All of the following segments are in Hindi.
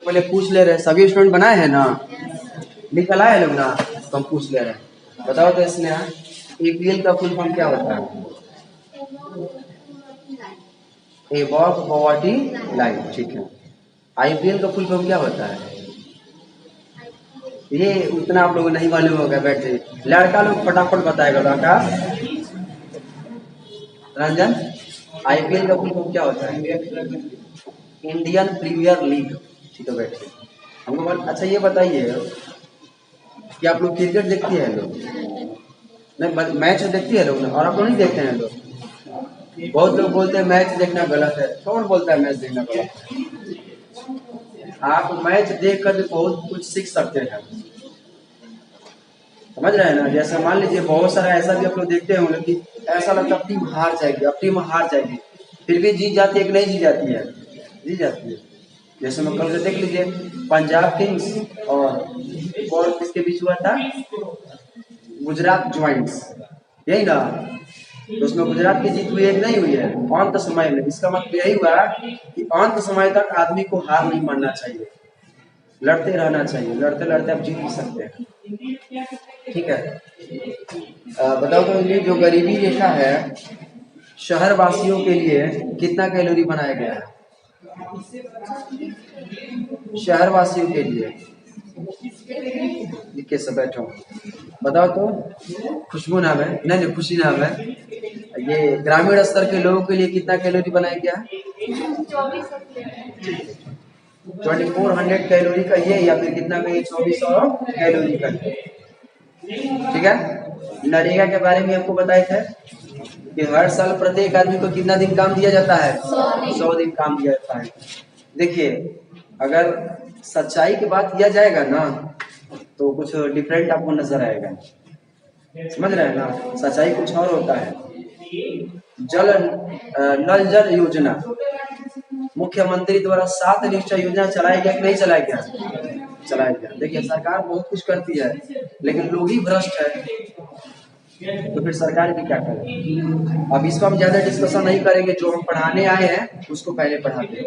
पहले पूछ ले रहे हैं, सभी स्टूडेंट बनाए हैं ना, निकल आए लोग ना, तो हम पूछ ले रहे हैं। बताओ तो इसमें ईपीएल का फुल फॉर्म क्या होता है? एबव पॉवर्टी लाइन, ठीक है। आईपीएल का फुल फॉर्म क्या होता है? ये उतना आप लोगों को नहीं मालूम होगा, बैठे लड़का लोग फटाफट बताएगा। लड़का रंजन, आईपीएल का फुल फॉर्म क्या होता है? इंडियन प्रीमियर लीग, ठीक है बैठे। हमको अच्छा ये बताइए कि आप लोग क्रिकेट देखती है लोग? नहीं, मैच देखती है लोग ना, और आप लोग नहीं देखते हैं लोग? बहुत लोग बोलते हैं मैच देखना गलत है। कौन बोलता है मैच देखना गलत है? आप मैच देख कर बहुत कुछ सीख सकते हैं, समझ रहे हैं ना। जैसे मान लीजिए बहुत सारा ऐसा भी आप लोग देखते होंगे कि ऐसा लगता है टीम हार जाएगी, अब टीम हार जाएगी, फिर भी जीत जाती है कि नहीं जीत जाती है? जीत जाती है। जैसे मैं कल से देख लीजिए, पंजाब किंग्स और किसके बीच हुआ था? गुजरात ज्वाइंट्स, यही ना। तो उसमें गुजरात की जीत हुई है कि नहीं हुई है? अंत समय में। इसका मतलब यही हुआ कि अंत समय तक आदमी को हार नहीं मानना चाहिए, लड़ते रहना चाहिए। लड़ते लड़ते आप जीत भी सकते हैं, ठीक है। बताओ तो ये जो गरीबी रेखा है, शहर वासियों के लिए कितना कैलोरी बनाया गया है? शहर वासियों के लिए लिख सब बैठो, बताओ तो। खुशबू नाम है, नहीं खुशी नाम है। ये ग्रामीण स्तर के लोगों के लिए कितना कैलोरी बनाया गया है? 2400 कैलोरी का ये, या फिर कितना का ये? 2400 कैलोरी का, ठीक है। नरेगा के बारे में आपको बताए थे कि हर साल प्रत्येक आदमी को कितना दिन काम दिया जाता है? 100 दिन काम दिया जाता है। देखिए, अगर सच्चाई की बात किया जाएगा ना, तो कुछ डिफरेंट आपको नजर आएगा, समझ रहे हैं ना। सच्चाई कुछ और होता है। नल जल योजना मुख्यमंत्री द्वारा 7 निश्चय योजना चलाई गया कि नहीं चलाया गया? चलाया गया। देखिए, सरकार बहुत कुछ करती है, लेकिन लोग ही भ्रष्ट है, तो फिर सरकार भी क्या करे। अब इसको हम ज्यादा डिस्कशन नहीं करेंगे, जो हम पढ़ाने आए हैं उसको पहले पढ़ाते हैं।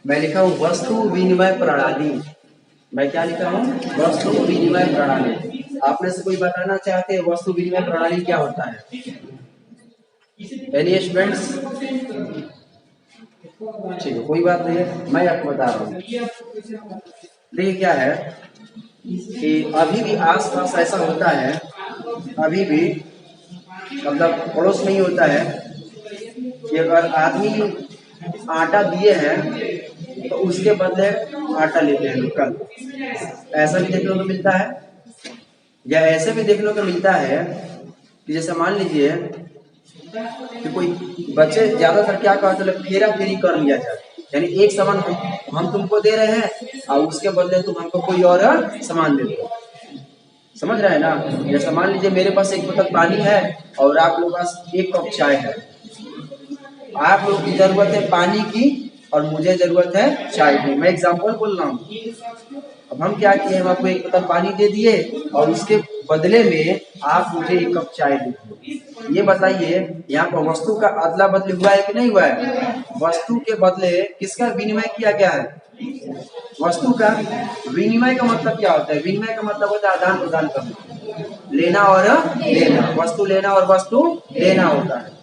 मैं लिखा हूँ वस्तु विनिमय प्रणाली। मैं क्या लिखा हूँ? वस्तु विनिमय प्रणाली। आपने से कोई बताना चाहते हैं वस्तु विनिमय प्रणाली क्या होता है? Any students? ठीक है, कोई बात नहीं है, मैं आपको बता रहा हूँ। देखिए क्या है कि अभी भी आसपास ऐसा होता है, अभी भी मतलब पड़ोस में ही होता है कि अगर आदमी आटा दिए हैं तो उसके बदले आटा लेते हैं लोग। कल ऐसा भी देखने को मिलता है, या ऐसे भी देखने को मिलता है कि जैसे मान लीजिए कि कोई बच्चे ज्यादातर क्या कहते हैं, फेरा फेरी कर लिया जाए, यानी एक सामान हम तुमको दे रहे हैं और उसके बदले तुम हमको कोई और सामान दे दो, समझ रहे हैं ना। जैसे मान लीजिए मेरे पास एक बोतल पानी है और आप लोगों के पास एक कप चाय है। आप लोगों की जरूरत है पानी की और मुझे जरूरत है चाय की। मैं एग्जांपल बोल रहा हूँ। अब हम क्या किए, हम आपको एक बोतल पानी दे दिए और उसके बदले में आप मुझे एक कप चाय दे दिए। ये बताइए यहाँ पर वस्तु का अदला बदली हुआ है कि नहीं हुआ है? वस्तु के बदले किसका विनिमय किया गया है? वस्तु का। विनिमय का मतलब क्या होता है? विनिमय का मतलब होता है आदान प्रदान करना, लेना और देना। वस्तु लेना और वस्तु देना होता है,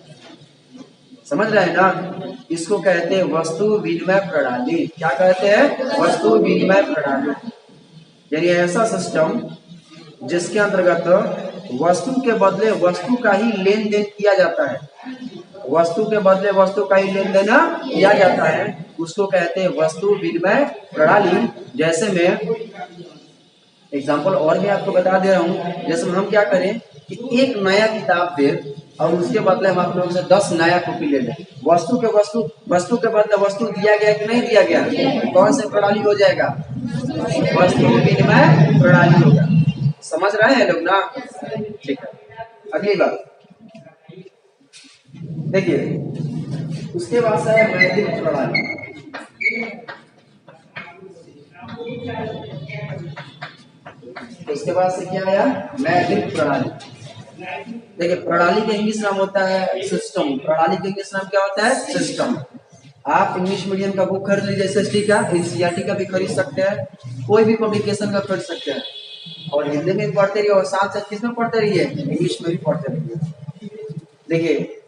समझ रहे हैं ना। इसको कहते हैं वस्तु विनिमय प्रणाली। क्या कहते हैं? वस्तु विनिमय प्रणाली, यानी ऐसा सिस्टम जिसके अंतर्गत वस्तु के बदले वस्तु का ही लेन देन किया जाता है। वस्तु के बदले वस्तु का ही लेन देन किया जाता है, उसको कहते हैं वस्तु विनिमय प्रणाली। जैसे मैं एग्जाम्पल और भी आपको बता दे रहा हूँ। जैसे हम क्या करें कि एक नया किताब दे और उसके बदले हम आप लोगों से 10 नया कॉपी ले लें। वस्तु के बदले वस्तु दिया गया कि नहीं दिया गया? कौन सी प्रणाली हो जाएगा? वस्तु विनिमय प्रणाली होगा। समझ रहे हैं लोग ना? ठीक है, अगली बात देखिए, उसके बाद से है मैत्रिक प्रणाली। उसके बाद से क्या आया, मैद्रिक प्रणाली। देखिए प्रणाली का इंग्लिश नाम होता है सिस्टम। प्रणाली का इंग्लिश नाम क्या होता है, सिस्टम। आप इंग्लिश मीडियम का बुक खरीद लीजिए, एसएसटी का, एनसीईआरटी का भी खरीद सकते हैं, कोई भी पब्लिकेशन का खरीद सकते हैं, और हिंदी में भी पढ़ते रहिए और साथ साथ किस में पढ़ते रहिए, इंग्लिश में भी पढ़ते रहिए। देखिए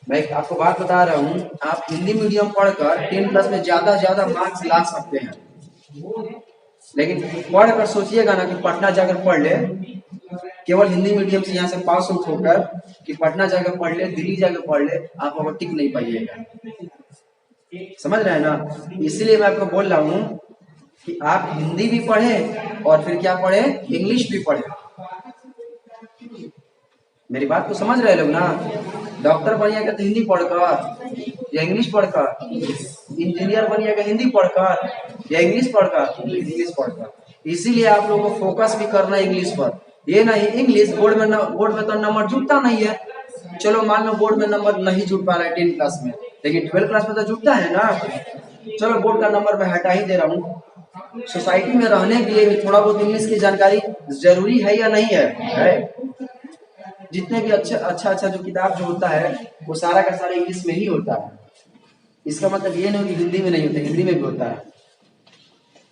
मैं आपको बात बता रहा हूँ, आप हिंदी मीडियम पढ़कर 10+ में ज्यादा मार्क्स ला सकते हैं, लेकिन पढ़कर सोचिएगा ना कि पटना जाकर पढ़ ले, केवल हिंदी मीडियम से यहाँ से पास आउट होकर कि पटना जाकर पढ़ ले, दिल्ली जाकर पढ़ ले, आप वहां टिक नहीं पाइएगा। समझ रहे हैं ना? इसीलिए मैं आपको बोल रहा हूँ कि आप हिंदी भी पढ़े और फिर क्या पढ़े, इंग्लिश भी पढ़े। मेरी बात को समझ रहे लोग ना? डॉक्टर बनिएगा तो हिंदी पढ़कर या इंग्लिश पढ़कर, इंजीनियर बनिएगा हिंदी पढ़कर या इंग्लिश पढ़कर, इंग्लिश पढ़कर। इसीलिए आप लोगों को फोकस भी करना है इंग्लिश पर। ये नहीं इंग्लिश बोर्ड में तो नंबर जुटता नहीं है। चलो मान लो बोर्ड में नंबर नहीं जुट पा रहा है 10 क्लास में, लेकिन 12 क्लास में तो जुटता है ना। चलो बोर्ड का नंबर मैं हटा ही दे रहा हूँ, सोसाइटी में रहने के लिए थोड़ा बहुत इंग्लिश की जानकारी जरूरी है या नहीं है? जितने भी अच्छा जो किताब जो होता है वो सारा का सारा इंग्लिश में ही होता है। इसका मतलब ये नहीं कि हिंदी में नहीं होता, हिंदी में भी होता है।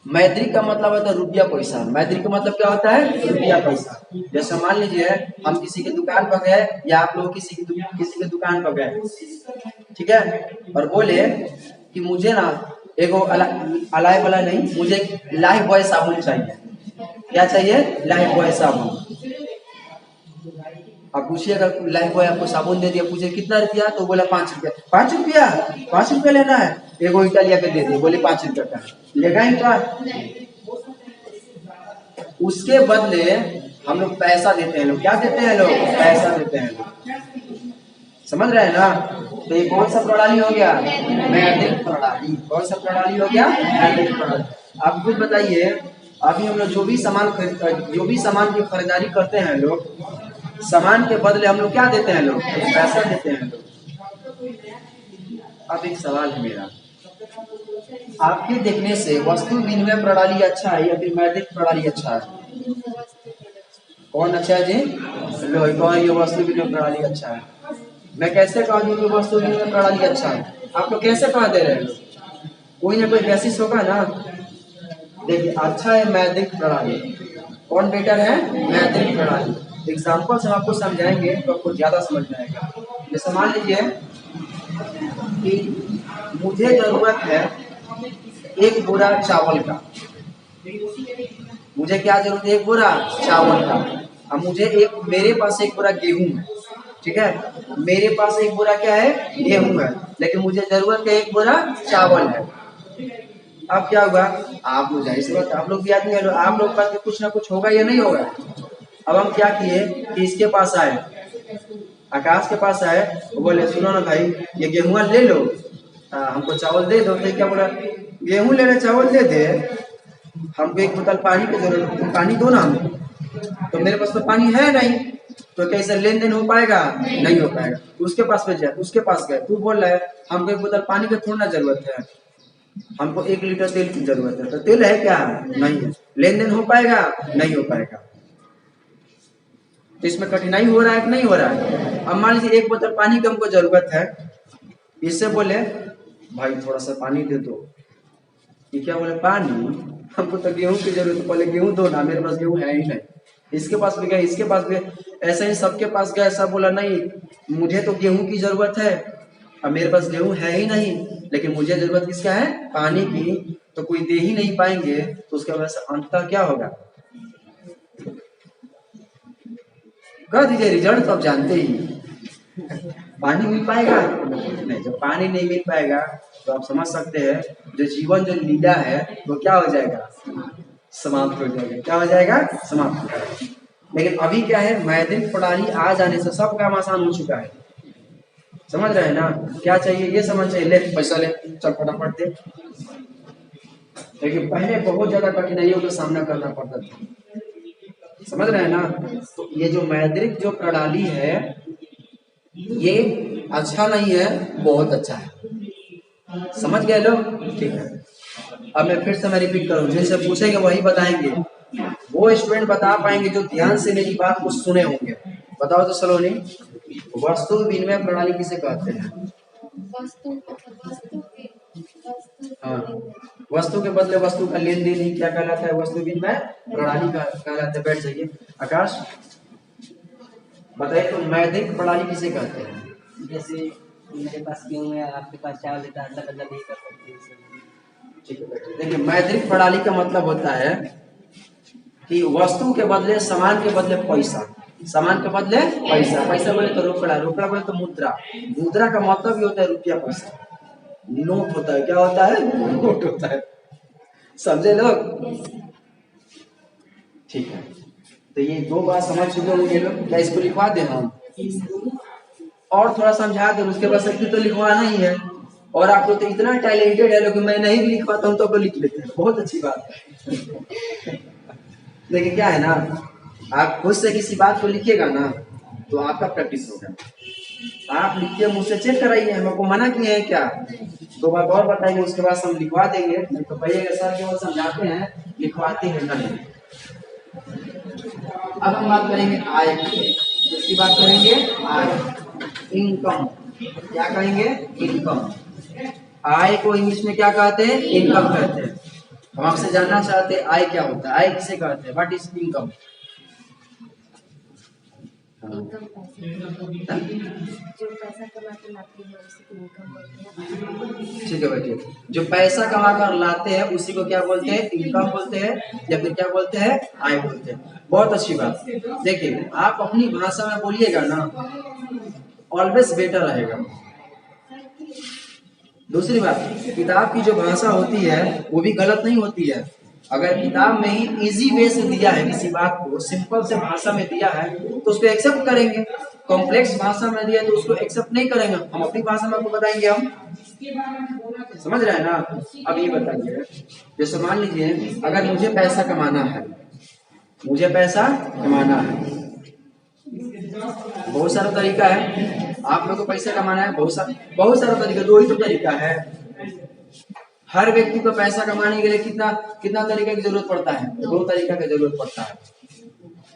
मैद्रिक का मतलब होता है रुपया पैसा। मैद्रिक का मतलब क्या होता है, रुपया पैसा। जैसे मान लीजिए हम किसी के दुकान पर गए या आप लोग किसी के दुकान पर गए, ठीक है, और बोले कि मुझे ना एगो अलाय वाला नहीं, मुझे लाइफ बॉय साबुन चाहिए। क्या चाहिए, लाइफ बॉय साबुन। आप पूछिए अगर लाइफ बॉय आपको साबुन दे दिया, पूछे कितना रुपया, तो बोला 5 रुपया। 5 रुपया, 5 रुपया लेना है, एगो ईटा लिया के दे दिए, बोले 5 रुपया का, लेगा ईटा? उसके बदले हम लोग पैसा देते हैं। लोग क्या देते हैं, लोग पैसा देते हैं लोग। समझ रहे हैं ना? तो ये कौन सा प्रणाली हो गया, मैद्रिक प्रणाली। कौन सा प्रणाली हो गया, मैद्रिक प्रणाली। आप खुद बताइए, अभी हम लोग जो भी सामान की खरीदारी करते हैं लोग, सामान के बदले हम लोग क्या देते हैं, लोग पैसा देते हैं लोग। अब एक सवाल है मेरा, आपके देखने से वस्तु विनिमय प्रणाली अच्छा है या फिर मैद्रिक प्रणाली अच्छा है? कौन अच्छा है जी? लो कौन, ये वस्तु विनिमय प्रणाली अच्छा है। मैं कैसे कह दूं कि वस्तु विनिमय प्रणाली अच्छा है? आप लोग कैसे कह दे रहे हैं? कोई ना कोई बेसिस होगा ना। देखिए अच्छा है मैद्रिक प्रणाली। कौन बेटर है, मैद्रिक प्रणाली। एग्जाम्पल से हम आपको समझाएंगे तो आपको ज्यादा समझ में आएगा। जैसे मान लीजिए कि मुझे जरूरत है एक बोरा चावल का। मुझे क्या जरूरत है, एक बोरा चावल का। अब मेरे पास एक बोरा गेहूं है, ठीक है, मेरे पास एक बोरा क्या है, गेहूं है, लेकिन मुझे जरूरत है एक बोरा चावल है। अब क्या होगा, आप लोग जाहिर सी बात, आप लोग भी आदमी है, आप लोग पास कुछ ना कुछ होगा या नहीं होगा। अब हम क्या किए कि इसके पास आए, आकाश के पास आए, वो बोले सुनो ना भाई, ये गेहूं ले लो, हमको चावल दे दो। तो क्या बोला, गेहूं ले रहे चावल दे दे, हमको एक बोतल पानी की जरूरत, पानी दो ना हमें। तो मेरे पास तो पानी है नहीं, तो कैसे लेन देन हो पाएगा, नहीं हो पाएगा। उसके पास में जाए, उसके पास गए, तू बोल रहा है हमको एक बोतल पानी की थोड़ा जरूरत है, हमको 1 लीटर तेल की जरूरत है। तो तेल है क्या, नहीं है, लेन देन हो पाएगा, नहीं हो पाएगा। तो इसमें कठिनाई हो रहा है कि नहीं हो रहा है। अब मान लीजिए एक बोतल पानी की हमको जरूरत है, इससे बोले भाई थोड़ा सा पानी दे दो। ये क्या बोले, पानी, हमको तो गेहूं की जरूरत है, पहले गेहूं दो ना, मेरे पास गेहूं है ही नहीं। इसके पास भी गए, इसके पास भी, ऐसा ही सबके पास गए। ऐसा बोला नहीं, मुझे तो गेहूं की जरूरत है, अब मेरे पास गेहूं है ही नहीं, लेकिन मुझे जरूरत किसका है, पानी की। तो कोई दे ही नहीं पाएंगे, तो उसके वजह से अंततः क्या होगा, कह दीजिए रिजल्ट तो आप जानते ही। पानी मिल पाएगा नहीं, जब पानी नहीं मिल पाएगा तो आप समझ सकते हैं जो जीवन जो लीला है वो क्या हो जाएगा, समाप्त हो जाएगा। क्या हो जाएगा, समाप्त हो जाएगा। लेकिन अभी क्या है, मैद्रिक प्रणाली आ जाने से सब काम आसान हो चुका है। समझ रहे हैं ना, क्या चाहिए ये समझ चाहिए, ले पैसा ले, चल फटाफट दे। लेकिन पहले बहुत ज्यादा कठिनाइयों का सामना करना पड़ता था। समझ रहे हैं ना। तो ये जो मैद्रिक जो प्रणाली है ये अच्छा नहीं है, बहुत अच्छा है। समझ गए लोग, ठीक है। अब मैं फिर से मैं रिपीट करूँ, जिनसे पूछेंगे वही बताएंगे, वो स्टूडेंट बता पाएंगे जो ध्यान से मेरी बात को सुने होंगे। बताओ तो सलोनी, वस्तु विनिमय प्रणाली किसे कहते हैं? हाँ, वस्तु के बदले वस्तु का लेन देन ही क्या कहलाता है? वस्तु विनिमय प्रणाली का कहलाता है। बैठ जाइए। आकाश बताइए तो मैत्रिक प्रणाली किसे कहते हैं? जैसे मेरे पास गेहूं है, आपके पास चावल है, अदला बदला नहीं कर सकते। ठीक है, देखिए मैत्रिक प्रणाली का मतलब होता है कि वस्तु के बदले सामान के बदले पैसा, सामान के बदले पैसा, पैसा बोले तो रोकड़ा, रोकड़ा बोले तो मुद्रा, मुद्रा का मतलब ही होता है रुपया पैसा। नोट होता है, क्या होता है? नोट होता है। समझे लोग? ठीक है, तो ये दो बात समझ चुके होंगे लोग। क्या इसको लिखवा दें हम और थोड़ा समझा दें, उसके बाद सब तो लिखवाना ही है। और आप लोग तो इतना टैलेंटेड है, लेकिन मैं नहीं भी लिखवाता हूँ तो आप लिख लेते हैं, बहुत अच्छी बात है। देखिए क्या है ना, आप खुद से किसी बात को लिखिएगा ना तो आपका प्रैक्टिस होगा। आप लिखिए, मुझसे चेक कराइए, हम आपको मना किए हैं क्या? दो बार और बताइए, उसके बाद हम लिखवा देंगे। नहीं तो कहिएगा सर केवल समझाते हैं, लिखवाते हैं नहीं। अब हम बात करेंगे आय की। किसकी बात करेंगे? आय, इनकम। क्या कहेंगे? इनकम। आय को इंग्लिश में क्या कहते हैं? इनकम कहते हैं। हम आपसे जानना चाहते हैं आय क्या होता है, आय किसे कहते हैं? What is income? जो पैसा कमा के लाते हैं उसी को इनकम बोलते हैं। ठीक है बेटे, जो पैसा कमा कर लाते हैं उसी को क्या बोलते हैं? इनकम बोलते हैं, या फिर क्या बोलते हैं? आय बोलते हैं। बहुत अच्छी बात। देखिए आप अपनी भाषा में बोलिएगा ना, ऑलवेज बेटर रहेगा। दूसरी बात, किताब की जो भाषा होती है वो भी गलत नहीं होती है। अगर किताब में ही इजी वे से दिया है, किसी बात को सिंपल से भाषा में दिया है तो उसको एक्सेप्ट करेंगे। कॉम्प्लेक्स भाषा में दिया तो उसको एक्सेप्ट नहीं करेंगे। हम अपनी भाषा में आपको बताएंगे। हम समझ रहे हैं ना? अब ये बताइए, जैसे मान लीजिए अगर मुझे पैसा कमाना है, मुझे पैसा कमाना है, बहुत सारा तरीका है। आप लोग को पैसा कमाना है, बहुत सारा तरीका, दो ही तो तरीका है। हर व्यक्ति को पैसा कमाने के लिए कितना तरीका की जरूरत पड़ता है? दो तरीका की जरूरत पड़ता है,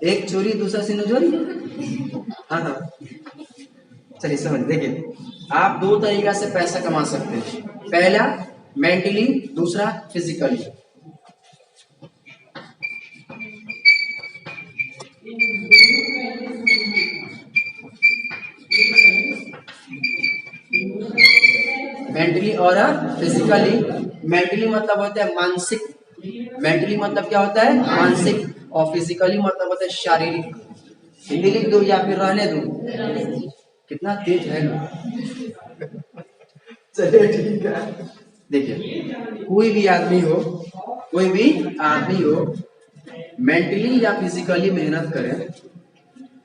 एक चोरी, दूसरा सिनचोरी। हाँ हाँ, चलिए समझ। देखिए आप दो तरीका से पैसा कमा सकते हैं, पहला मेंटली, दूसरा फिजिकली। मेंटली और फिजिकली। मेंटली मतलब होता है मानसिक, मेंटली मतलब क्या होता है? मानसिक। और फिजिकली मतलब होता है शारीरिक। हिंदी लिख दो या फिर रहने दो? कितना तेज है ना। चलिए ठीक है। देखिए कोई भी आदमी हो, कोई भी आदमी हो, मेंटली या फिजिकली मेहनत करे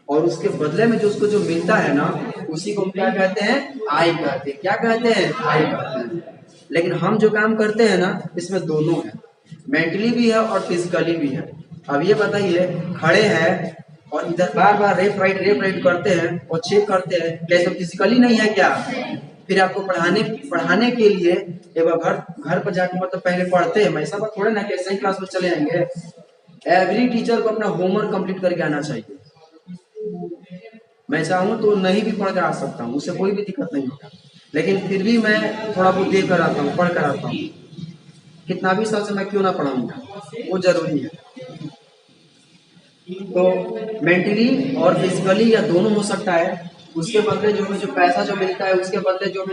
और उसके बदले में जो उसको जो मिलता है ना, उसी को हम क्या कहते हैं? आय कहते हैं। क्या कहते हैं? आय कहते हैं। लेकिन हम जो काम करते हैं ना, इसमें दोनों है, मेंटली भी है और फिजिकली भी है। अब ये बताइए, खड़े हैं और इधर बार बार रेप राइट करते हैं और चेक करते हैं, क्या तो फिजिकली नहीं है क्या? फिर आपको पढ़ाने के लिए एक बार घर पर जाकर मतलब पहले पढ़ते हैं। ऐसा बात थोड़ा ना कि सही क्लास में चले आएंगे। एवरी टीचर को अपना होमवर्क कंप्लीट करके आना चाहिए। मैं चाहूँ तो नहीं भी पढ़ कर आ सकता हूँ, उससे कोई भी दिक्कत नहीं होगा, लेकिन फिर भी मैं थोड़ा बहुत देख कर आता हूँ, पढ़ कर आता हूँ। कितना भी साल से मैं क्यों ना पढ़ाऊंगा, वो जरूरी है। तो मेंटली और फिजिकली या दोनों हो सकता है। उसके बदले जो पैसा जो मिलता है, उसके बदले जो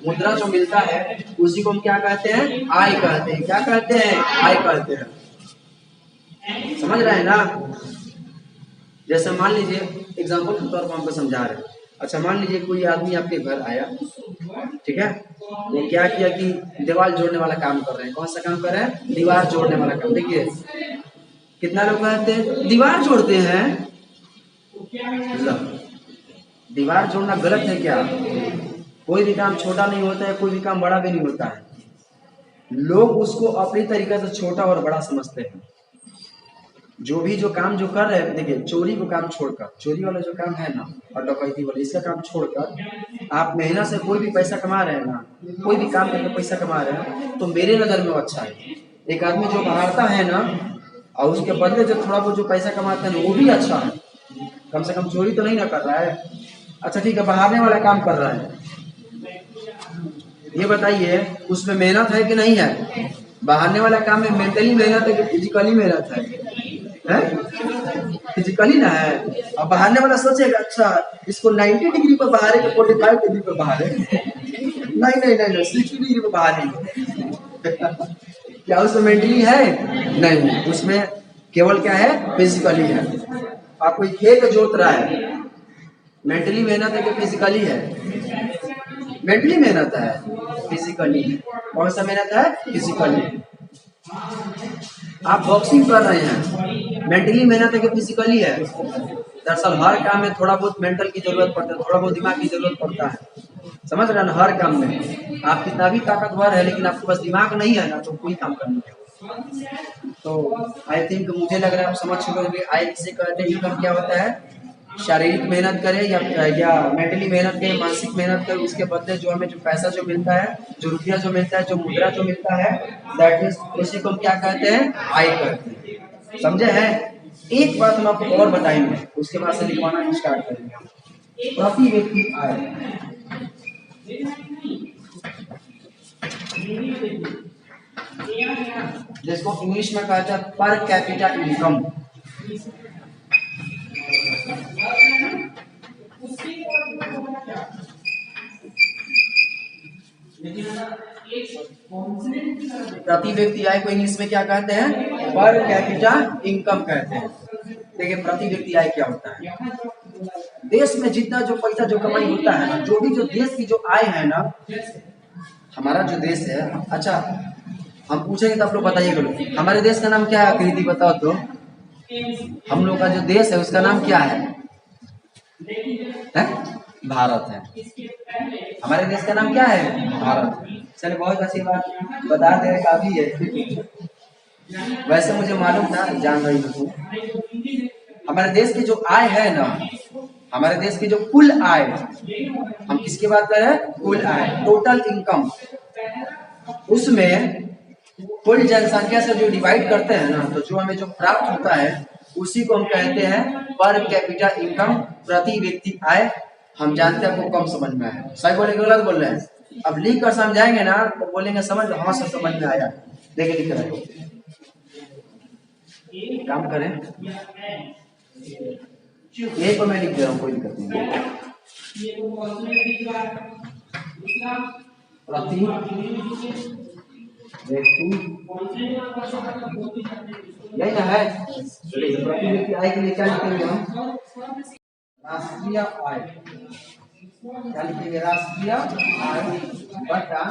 मुद्रा जो मिलता है, उसी को हम क्या कहते हैं? आय कहते हैं। क्या कहते हैं? आय कहते हैं। समझ रहे हैं ना? जैसे मान लीजिए एग्जाम्पल के तौर पर हमको समझा रहे हैं। अच्छा मान लीजिए कोई आदमी आपके घर आया, ठीक है, वो क्या किया कि दीवार जोड़ने वाला काम कर रहे हैं। कौन सा काम कर रहे हैं? दीवार जोड़ने वाला काम। देखिए कितना लोग कहते हैं दीवार जोड़ते हैं, दीवार जोड़ना गलत है क्या? कोई भी काम छोटा नहीं होता है, कोई भी काम बड़ा भी नहीं होता है। लोग उसको अपनी तरीके से छोटा और बड़ा समझते हैं। जो काम जो कर रहे हैं, देखिए चोरी को काम छोड़कर, चोरी वाला जो काम है ना और डकैती वाला, इसका काम छोड़कर आप मेहनत से कोई भी पैसा कमा रहे हैं ना, कोई भी काम करके पैसा कमा रहे हैं, तो मेरे नजर में वो अच्छा है। एक आदमी जो बाहरता है ना और उसके बदले जो थोड़ा बहुत जो पैसा कमाता है ना वो भी अच्छा है, कम से कम चोरी तो नहीं ना कर रहा है। अच्छा ठीक है, बाहरने वाला काम कर रहा है, ये बताइए उसमें मेहनत है कि नहीं है? बाहरने वाला काम में मेंटली मेहनत है कि फिजिकली मेहनत है? फिजिकली ना है। अब बाहरने वाला सोचेगा अच्छा इसको 90 डिग्री पर बाहर है कि 45 डिग्री पर बाहर है? नहीं नहीं नहीं, 60 डिग्री पर बाहर है। क्या उसमें मेंटली है? नहीं, उसमें केवल क्या है? फिजिकली है। आप कोई खेत जोत रहा है, मेंटली मेहनत है कि फिजिकली है? मेंटली मेहनत है, फिजिकली। कौन सा मेहनत है? फिजिकली। आप बॉक्सिंग कर रहे हैं, मेंटली मेहनत है कि फिजिकली है? दरअसल हर काम में थोड़ा बहुत मेंटल की जरूरत पड़ता है, थोड़ा बहुत दिमाग की जरूरत पड़ता है, समझ रहे हैं ना? हर काम में आप कितना भी ताकतवर है लेकिन आपके पास दिमाग नहीं है ना तो कोई काम करने का। तो आई थिंक मुझे लग रहा है आप समझ चुके होंगे आय किसे कहते हैं, इनकम क्या होता है। शारीरिक मेहनत करे या मेंटली मेहनत करे, मानसिक मेहनत करे, उसके बदले जो हमें जो पैसा जो मिलता है, जो रुपया जो मिलता है, जो मुद्रा जो मिलता है, दैट मीन्स उसी को हम क्या कहते हैं? आय कहते हैं। समझे हैं? एक बात हम आपको और बताएंगे, उसके बाद से लिखवाना स्टार्ट करेंगे हम। प्रति व्यक्ति आय, जिसको इंग्लिश में कहते हैं पर कैपिटा इनकम। प्रति व्यक्ति आय को इंग्लिश में क्या कहते हैं? पर कैपिटा इनकम कहते हैं। देखिए प्रति व्यक्ति आय क्या होता है, देश में जितना जो पैसा जो कमाई होता है ना, जो भी जो देश की जो आय है ना, हमारा जो देश है, अच्छा हम पूछेंगे तो आप लोग बताइएगा हमारे देश का नाम क्या है? कृति बताओ तो, हम लोग का जो देश है उसका नाम क्या है? भारत है। हमारे देश का नाम क्या है? भारत। चलिए बहुत अच्छी बात बता दे रहे, काफी है। वैसे मुझे मालूम था, जान रही हूँ। हमारे देश की जो आय है ना, हमारे देश की जो कुल आय, हम किसकी बात कर रहे हैं? कुल आय, टोटल इनकम। उसमें कुल जनसंख्या से जो डिवाइड करते हैं ना, तो जो हमें जो प्राप्त होता है उसी को हम कहते हैं पर कैपिटा इनकम, प्रति व्यक्ति आय। हम जानते हैं आपको कम समझ में आया, सही बोले गलत बोल रहे हैं? अब लिख कर समझाएंगे ना तो बोलेंगे समझ, हाँ सर समझ में आया। देखिए लिख रहे काम करें, यही पर मैं लिख दे रहा हूँ, कोई दिक्कत नहीं। प्रति व्यक्ति यही ना है। प्रति व्यक्ति आय के लिए क्या लिखेंगे हम? राष्ट्रीय आय। क्या लिखेंगे? राष्ट्रीय आय बटा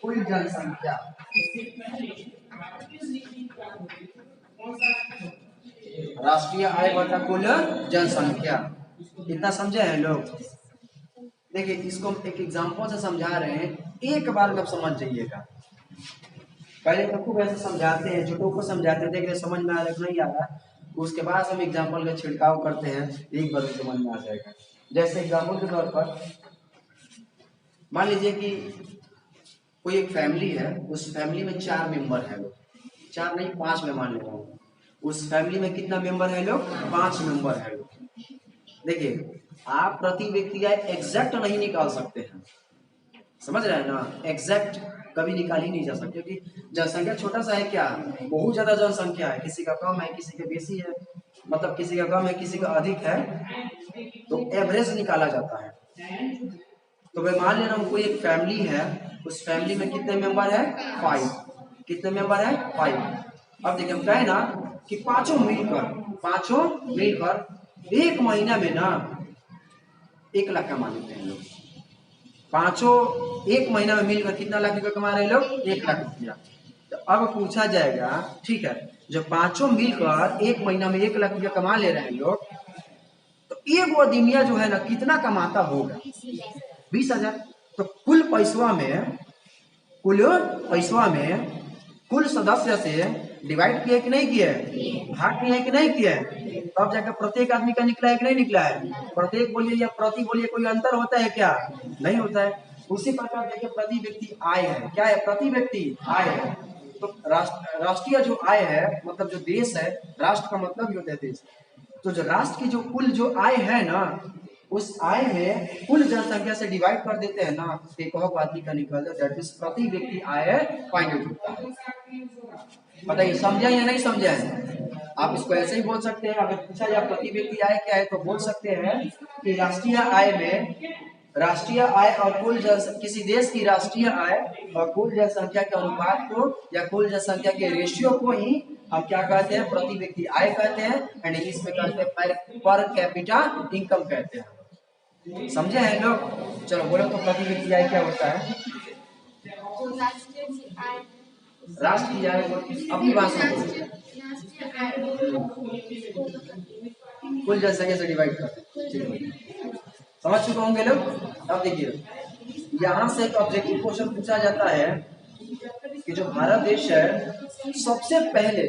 कुल जनसंख्या। राष्ट्रीय आय बटा कुल जनसंख्या। इतना समझे हैं लोग? देखिए इसको हम एक एग्जांपल से समझा रहे हैं, एक बार में आप समझ जाइएगा। पहले तो खूब ऐसे समझाते हैं, छोटों को समझाते हैं, देख रहे समझ में आ रहा है नहीं आ रहा, उसके बाद हम एग्जांपल का छिड़काव करते हैं, एक बार में समझ में आ जाएगा। जैसे एग्जांपल के तौर पर मान लीजिए कि कोई एक फैमिली है, उस फैमिली में 4 मेंबर है लोग, 4 नहीं 5 में मान लेता हूँ। उस फैमिली में कितना मेंबर है लोग? 5 मेंबर है लोग। देखिए आप प्रति व्यक्ति आय एग्जैक्ट नहीं निकाल सकते हैं, समझ रहे हैं ना? एग्जैक्ट कभी निकाल ही नहीं जा सकते क्योंकि जनसंख्या छोटा सा है, क्या बहुत ज्यादा जनसंख्या है, किसी का कम है किसी का बेसी है, मतलब किसी का कम है किसी का अधिक है, तो एवरेज निकाला जाता है। तो मैं मान ले रहा हूँ कोई एक फैमिली है, उस फैमिली में कितने मेंबर है? 5। कितने मेंबर है? 5। अब देखिए हम कहें ना कि पांचों मिलकर एक महीना में ना 1 लाख कमा लेते हैं लोग। पांचों एक महीना में मिलकर कितना लाख रुपया कमा रहे हैं लोग? 1 लाख रुपया। तो अब पूछा जाएगा ठीक है, जब पांचों मिलकर एक महीना में 1 लाख रुपया कमा ले रहे हैं लोग, तो एक आदमिया जो है ना कितना कमाता होगा? 20,000। तो कुल पैसवा में कुल सदस्य से डिवाइड किया कि नहीं किया? भाग किया कि नहीं किया? तब जाकर प्रत्येक आदमी का निकला है कि नहीं निकला है? प्रत्येक बोलिए या प्रति बोलिए, कोई अंतर होता है क्या? नहीं होता है। उसी प्रकार देखिए प्रति व्यक्ति आय है, क्या है? प्रति व्यक्ति आय है। तो राष्ट्रीय जो आय है मतलब जो देश है, राष्ट्र का मतलब ही होता है देश। तो जो राष्ट्र की जो कुल जो आय है ना, उस आय में कुल जनसंख्या से डिवाइड कर देते हैं ना, तो एक और आदमी का निकल जाता है, प्रति व्यक्ति आय फाइंड आउट होता है। बताइए समझा या नहीं समझा है? आप इसको ऐसे ही बोल सकते हैं, अगर पूछा जाए प्रति व्यक्ति आय क्या है तो बोल सकते हैं कि राष्ट्रीय आय में राष्ट्रीय आय और कुल किसी देश की राष्ट्रीय आय और कुल जनसंख्या के अनुपात को या कुल जनसंख्या के रेशियो को ही हम क्या कहते हैं, प्रति व्यक्ति आय कहते हैं, एंड इंग्लिश में कहते हैं पर कैपिटा इनकम कहते हैं। समझे हैं लोग? चलो बोलो तो प्रति व्यक्ति आय क्या होता है? राष्ट्र की आय अपनी भाषा में कुल जनसंख्या से डिवाइड करते हैं। समझ चुके होंगे लोग? अब देखिए यहाँ से एक ऑब्जेक्टिव क्वेश्चन पूछा जाता है कि जो भारत देश है सबसे पहले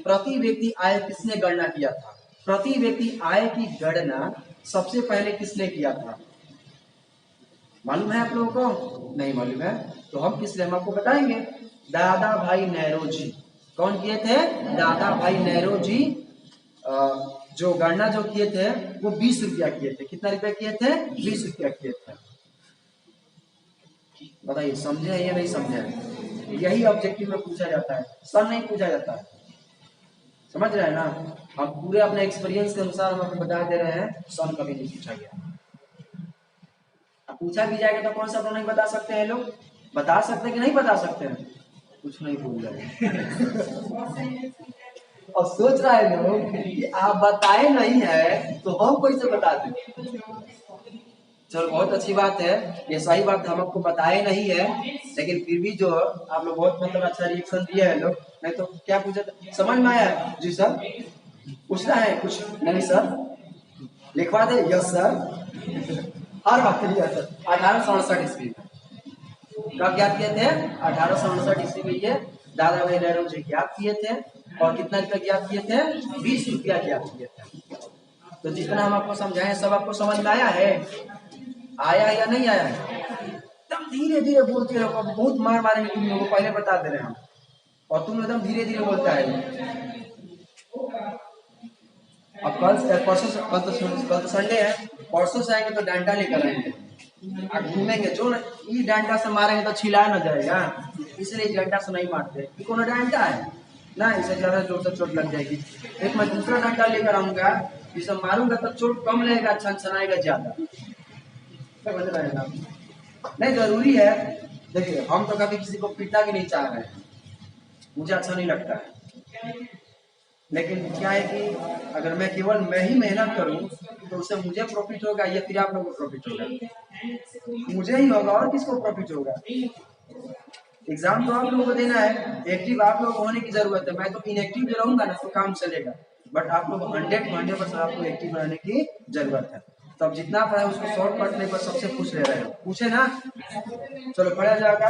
प्रति व्यक्ति आय किसने गणना किया था? प्रति व्यक्ति आय की गणना सबसे पहले किसने किया था? मालूम है आप लोगों को? नहीं मालूम है तो हम आपको बताएंगे। दादा भाई नेहरू जी। कौन किए थे? दादा भाई नेहरू जी। जो गणना जो किए थे वो 20 रुपया किए थे। कितना रुपया किए थे? 20 रुपया किए थे। बताइए समझे या नहीं समझे? यही ऑब्जेक्टिव में पूछा जाता है, सन नहीं पूछा जाता है। समझ रहे हैं ना? हम पूरे अपने एक्सपीरियंस के अनुसार हम आपको बता दे रहे हैं, सन कभी नहीं पूछा गया। पूछा भी जाएगा तो कौन सा तो नहीं बता सकते हैं लोग? बता सकते हैं कि नहीं बता सकते हैं? कुछ नहीं भूल रहे। और सोच रहा है लोग कि आप बताए नहीं है तो हम कैसे बता दें? चलो बहुत अच्छी बात है, ये सही बात है, हम आपको बताए नहीं है, लेकिन फिर भी जो आप लोग बहुत मतलब अच्छा रिएक्शन दिया है लोग। नहीं तो क्या पूछा था? समझ में आया? जी सर। पूछना है कुछ? नहीं सर। लिखवा दे? Yes sir. हर बात के लिए सर। 1867 ईस्वी में कब ज्ञात किए थे? 1867 ईस्वी में ये दादा भाई नेहरू जी ज्ञात किए थे। और कितना रुपया ज्ञात किए थे? 20 रुपया ज्ञात किए थे। तो जितना हम आपको समझाएं सब आपको समझ में आया है? आया या नहीं आया है? एकदम धीरे धीरे बोलते रहो, बहुत मार मारेंगे तुम लोगों को, पहले बता दे रहे हैं हम। और तुम एकदम धीरे धीरे बोलता है। अब कल तो संडे है, परसों से आएंगे तो डंडा लेकर आएंगे, घूमेंगे। जो ये डंडा से मारेंगे तो छिला न जाएगा, इसलिए डंडा से नहीं मारते। कौन डंडा है ना, इसे ज्यादा जोर से चोट लग जाएगी। एक मैं दूसरा डंडा लेकर आऊंगा, जिसे मारूंगा तो चोट कम लगेगा, छनछनाएगा ज्यादा। समझ रहे हैं ना? नहीं जरूरी है। देखिए हम तो कभी किसी को पीटना भी नहीं चाह रहे हैं, मुझे अच्छा नहीं लगता है। लेकिन क्या है कि अगर मैं केवल मैं ही मेहनत करूं तो उससे मुझे प्रॉफिट होगा या फिर आप लोगों को प्रॉफिट होगा? मुझे ही होगा, और किसको प्रॉफिट होगा? एग्जाम तो आप लोगों को देना है, एक्टिव आप लोगों को होने की जरूरत है। मैं तो इनएक्टिव भी रहूंगा ना तो काम चलेगा, बट आप लोग 100% आपको एक्टिव रहने की जरूरत है। तो अब जितना पढ़ा उसको शॉर्ट पढ़ने पर सबसे पूछ ले रहे हो, पूछे ना? चलो पढ़ा जाएगा।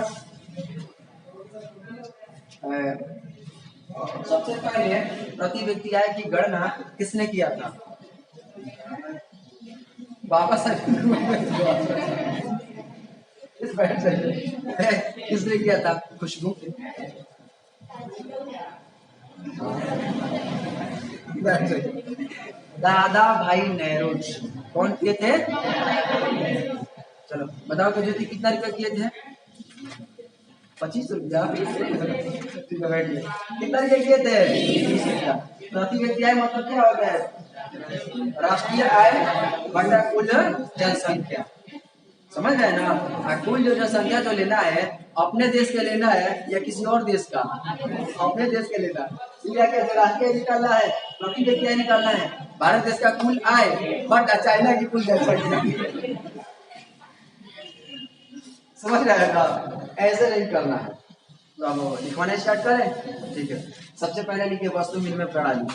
सबसे पहले प्रति व्यक्ति आय की गणना किसने किया था? बाबा साहब किसने किया था? खुशबू। दादा भाई नेहरू। कौन किए थे? चलो बताओ तो ज्योति कितना रुपया किए थे? 25 रुपया। कितना रुपया किए थे? 20 रुपया। प्रति व्यक्ति आय मतलब क्या होता है? राष्ट्रीय आय बटा कुल जनसंख्या। समझ गए ना? कुल जो जनसंख्या जो लेना है, अपने देश के लेना है या किसी और देश का? अपने देश के लेना है। राष्ट्रीय निकालना है, प्रति व्यक्ति आय निकालना है। भारत देश का कुल आय बटा चाइना की कुल जनसंख्या। समझ रहे हैं ना? ऐसे नहीं करना है। तो अब लिखवाना स्टार्ट करें। ठीक है, सबसे पहले लिखिए वस्तु विनिमय प्रणाली।